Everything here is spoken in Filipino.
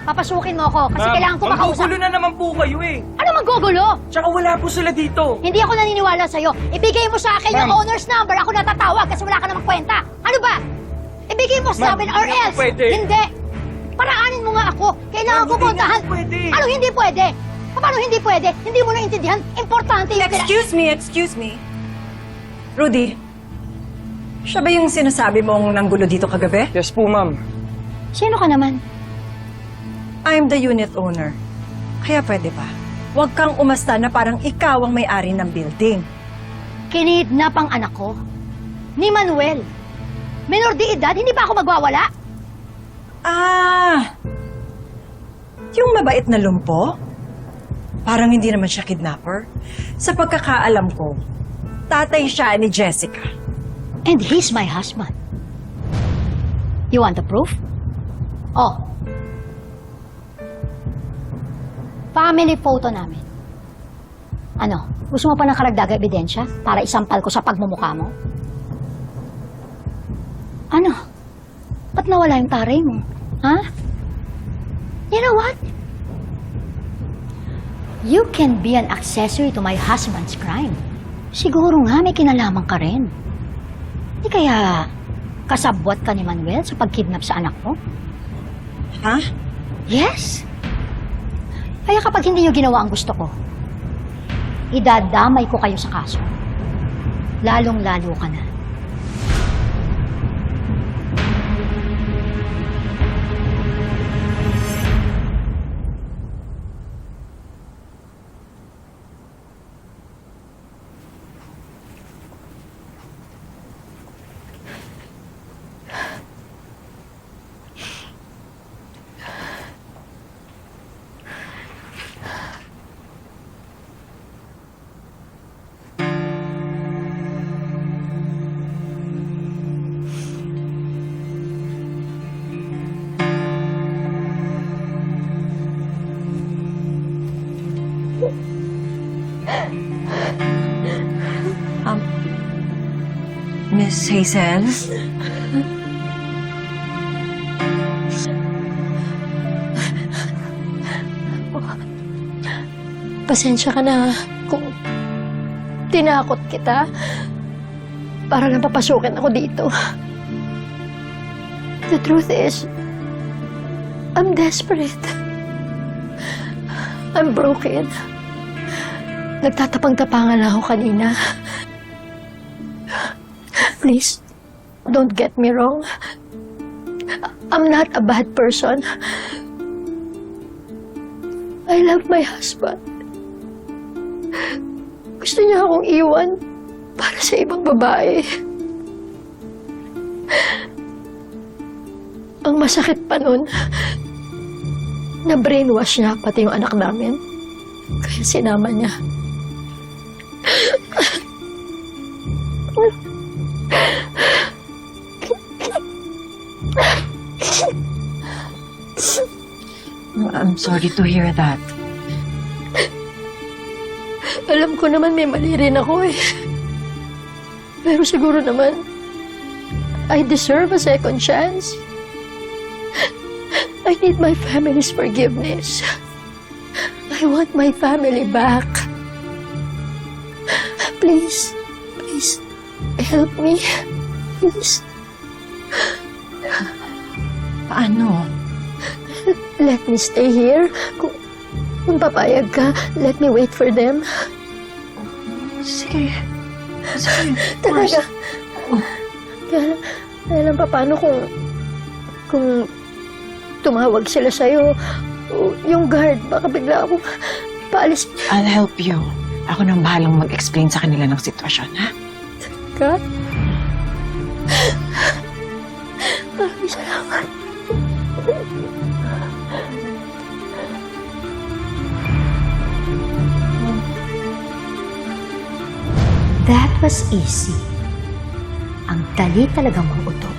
Papasukin mo ako kasi Ma'am, kailangan ko makausap. manggugulo na naman po kayo eh. Ano magugulo? Tsaka wala po sila dito. Hindi ako naniniwala sa'yo. Ibigay mo sa akin yung Ma'am. owner's number. Ako natatawag kasi wala ka namang kwenta. Ano ba? Ibigay mo sa Ma'am, akin or hindi else. po pwede. Hindi. Paraanin mo nga ako. Kailangan Ma'am, ko hindi puntahan. nga po pwede. Ano hindi pwede? Paano hindi pwede? Hindi mo naintindihan? Importante yung... Excuse me. Rudy, siya ba yung sinasabi mong nanggulo dito kagabi? Yes po, ma'am. Sino ka naman? I'm the unit owner. Kaya pwede ba? Huwag kang umasta na parang ikaw ang may-ari ng building. Kinidnap ang anak ko. Ni Manuel. Menor de edad, hindi ba ako magwawala? Ah! Yung mabait na lumpo? Parang hindi naman siya kidnapper. Sa pagkakaalam ko, tatay siya ni Jessica. And he's my husband. You want the proof? Oh. Family photo namin. Ano? Gusto mo pa ng karagdagang ebidensya para isampal ko sa pagmumukha mo? Ano? Ba't nawala yung taray mo? Ha? You know what? You can be an accessory to my husband's crime. Siguro nga may kinalaman ka rin. Di kaya kasabwat ka ni Manuel sa pagkidnap sa anak mo? Ha? Yes. Kaya kapag hindi niyo ginawa ang gusto ko, idadamay ko kayo sa kaso. Lalong-lalo ka na. Miss Hazel? Pasensya ka na kung tinakot kita para lang papasukin ako dito. The truth is, I'm desperate. I'm broken. Nagtatapang-tapangan lang ako kanina. Please, don't get me wrong. I'm not a bad person. I love my husband. Gusto niya akong iwan para sa ibang babae. Ang masakit pa nun, na-brainwash niya pati yung anak namin. Kaya sinama niya. I'm sorry to hear that. Alam ko naman may mali rin ako eh. Pero siguro naman, I deserve a second chance. I need my family's forgiveness. I want my family back. Please, help me. Please. Paano? Let me stay here. Kung papayag ka, let me wait for them. Sige. Sige. Talaga. Kaya lang paano kung tumawag sila sa'yo, yung guard, baka bigla akong paalis I'll help you. Ako nang bahalang mag-explain sa kanila ng sitwasyon, ha? ka. Maraming salamat. That was easy. Ang dali talagang manguto.